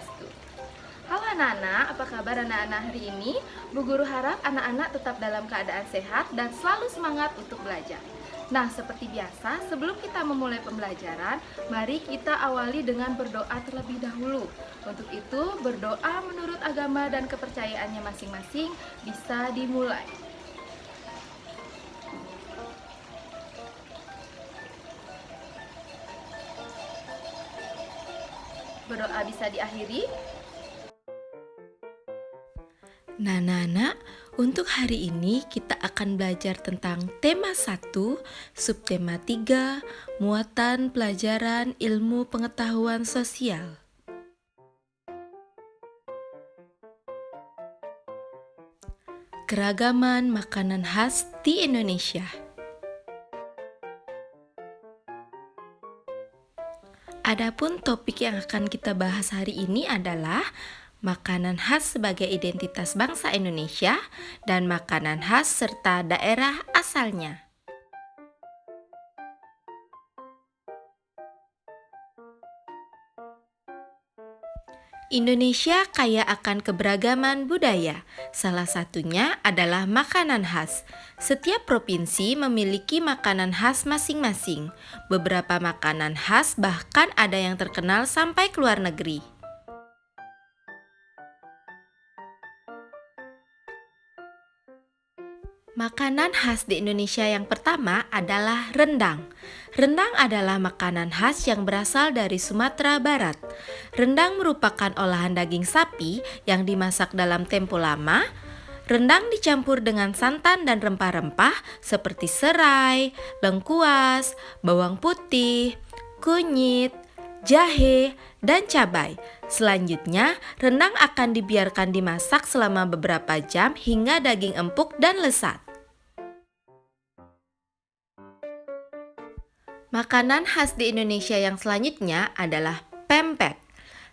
Swastiastu. Halo anak-anak, apa kabar anak-anak hari ini? Bu Guru harap anak-anak tetap dalam keadaan sehat dan selalu semangat untuk belajar. Nah, seperti biasa, sebelum kita memulai pembelajaran, mari kita awali dengan berdoa terlebih dahulu. Untuk itu, berdoa menurut agama dan kepercayaannya masing-masing bisa dimulai. Berdoa bisa diakhiri. Nah, Nana, untuk hari ini kita akan belajar tentang tema 1, subtema 3, muatan pelajaran ilmu pengetahuan sosial. Keragaman makanan khas di Indonesia. Adapun topik yang akan kita bahas hari ini adalah makanan khas sebagai identitas bangsa Indonesia dan makanan khas serta daerah asalnya. Indonesia kaya akan keberagaman budaya. Salah satunya adalah makanan khas. Setiap provinsi memiliki makanan khas masing-masing. Beberapa makanan khas bahkan ada yang terkenal sampai ke luar negeri. Makanan khas di Indonesia yang pertama adalah rendang. Rendang adalah makanan khas yang berasal dari Sumatera Barat. Rendang merupakan olahan daging sapi yang dimasak dalam tempo lama. Rendang dicampur dengan santan dan rempah-rempah seperti serai, lengkuas, bawang putih, kunyit, jahe, dan cabai. Selanjutnya, rendang akan dibiarkan dimasak selama beberapa jam hingga daging empuk dan lesat. Makanan khas di Indonesia yang selanjutnya adalah pempek.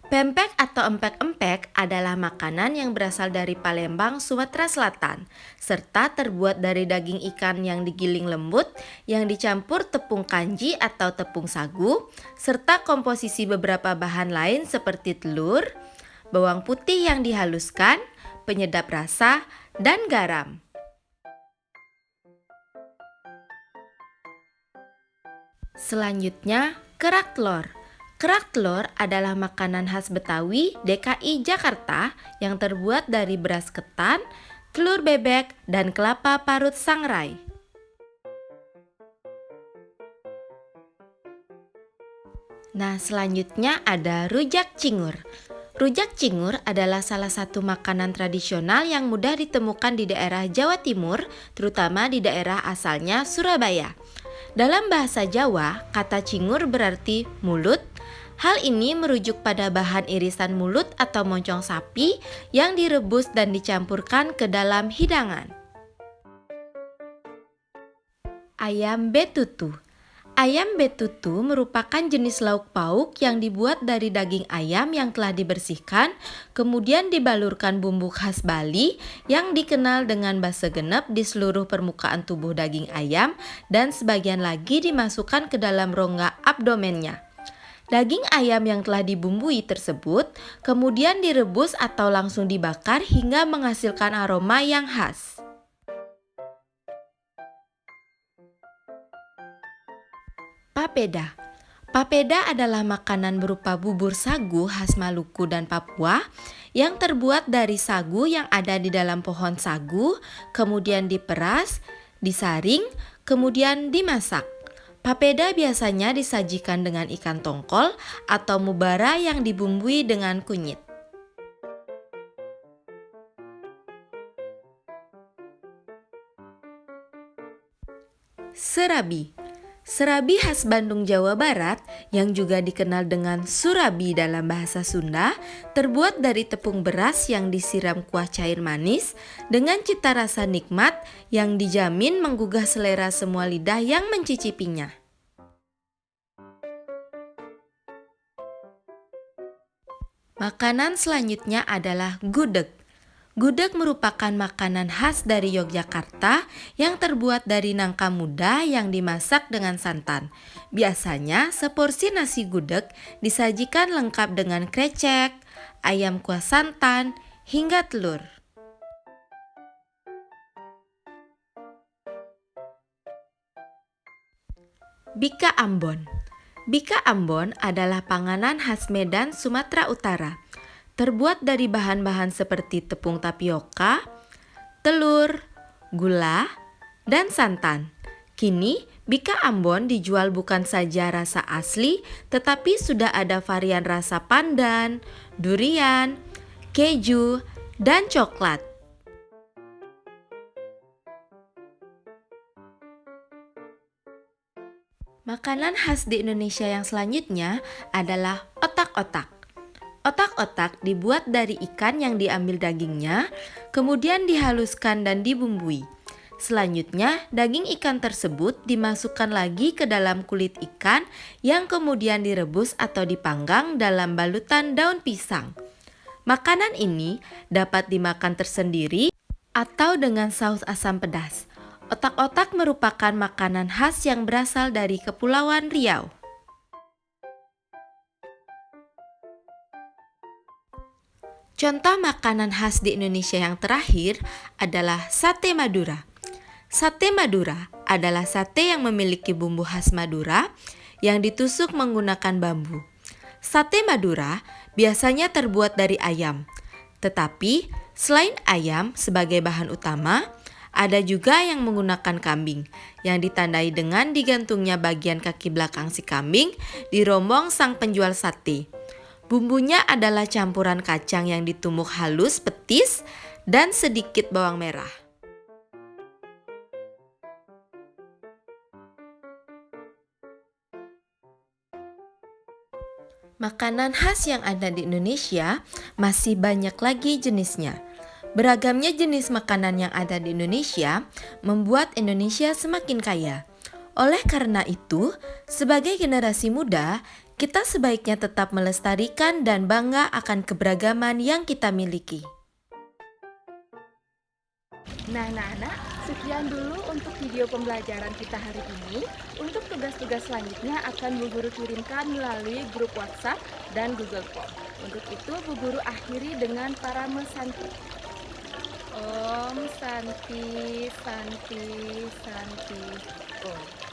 Pempek atau empek-empek adalah makanan yang berasal dari Palembang, Sumatera Selatan, serta terbuat dari daging ikan yang digiling lembut, yang dicampur tepung kanji atau tepung sagu, serta komposisi beberapa bahan lain seperti telur, bawang putih yang dihaluskan, penyedap rasa, dan garam. Selanjutnya, kerak telur. Kerak telur adalah makanan khas Betawi, DKI Jakarta yang terbuat dari beras ketan, telur bebek, dan kelapa parut sangrai. Nah, selanjutnya ada rujak cingur. Rujak cingur adalah salah satu makanan tradisional yang mudah ditemukan di daerah Jawa Timur, terutama di daerah asalnya Surabaya. Dalam bahasa Jawa, kata cingur berarti mulut. Hal ini merujuk pada bahan irisan mulut atau moncong sapi yang direbus dan dicampurkan ke dalam hidangan. Ayam betutu. Ayam betutu merupakan jenis lauk pauk yang dibuat dari daging ayam yang telah dibersihkan, kemudian dibalurkan bumbu khas Bali yang dikenal dengan basa genep di seluruh permukaan tubuh daging ayam dan sebagian lagi dimasukkan ke dalam rongga abdomennya. Daging ayam yang telah dibumbui tersebut kemudian direbus atau langsung dibakar hingga menghasilkan aroma yang khas. Papeda. Papeda adalah makanan berupa bubur sagu khas Maluku dan Papua yang terbuat dari sagu yang ada di dalam pohon sagu, kemudian diperas, disaring, kemudian dimasak. Papeda biasanya disajikan dengan ikan tongkol atau mubara yang dibumbui dengan kunyit. Serabi. Serabi khas Bandung, Jawa Barat yang juga dikenal dengan surabi dalam bahasa Sunda, terbuat dari tepung beras yang disiram kuah cair manis dengan cita rasa nikmat yang dijamin menggugah selera semua lidah yang mencicipinya. Makanan selanjutnya adalah gudeg. Gudeg merupakan makanan khas dari Yogyakarta yang terbuat dari nangka muda yang dimasak dengan santan. Biasanya seporsi nasi gudeg disajikan lengkap dengan krecek, ayam kuah santan, hingga telur. Bika Ambon. Bika Ambon adalah panganan khas Medan, Sumatera Utara. Terbuat dari bahan-bahan seperti tepung tapioka, telur, gula, dan santan. Kini, Bika Ambon dijual bukan saja rasa asli, tetapi sudah ada varian rasa pandan, durian, keju, dan coklat. Makanan khas di Indonesia yang selanjutnya adalah otak-otak. Otak-otak dibuat dari ikan yang diambil dagingnya, kemudian dihaluskan dan dibumbui. Selanjutnya, daging ikan tersebut dimasukkan lagi ke dalam kulit ikan yang kemudian direbus atau dipanggang dalam balutan daun pisang. Makanan ini dapat dimakan tersendiri atau dengan saus asam pedas. Otak-otak merupakan makanan khas yang berasal dari Kepulauan Riau. Contoh makanan khas di Indonesia yang terakhir adalah sate Madura. Sate Madura adalah sate yang memiliki bumbu khas Madura yang ditusuk menggunakan bambu. Sate Madura biasanya terbuat dari ayam, tetapi selain ayam sebagai bahan utama, ada juga yang menggunakan kambing, yang ditandai dengan digantungnya bagian kaki belakang si kambing di rombong sang penjual sate. Bumbunya adalah campuran kacang yang ditumbuk halus, petis, dan sedikit bawang merah. Makanan khas yang ada di Indonesia masih banyak lagi jenisnya. Beragamnya jenis makanan yang ada di Indonesia membuat Indonesia semakin kaya. Oleh karena itu, sebagai generasi muda, kita sebaiknya tetap melestarikan dan bangga akan keberagaman yang kita miliki. Nah, anak-anak, sekian dulu untuk video pembelajaran kita hari ini. Untuk tugas-tugas selanjutnya akan Bu Guru kirimkan melalui grup WhatsApp dan Google Form. Untuk itu, Bu Guru akhiri dengan Parama Santi. Om Santi, Santi, Santi, Om.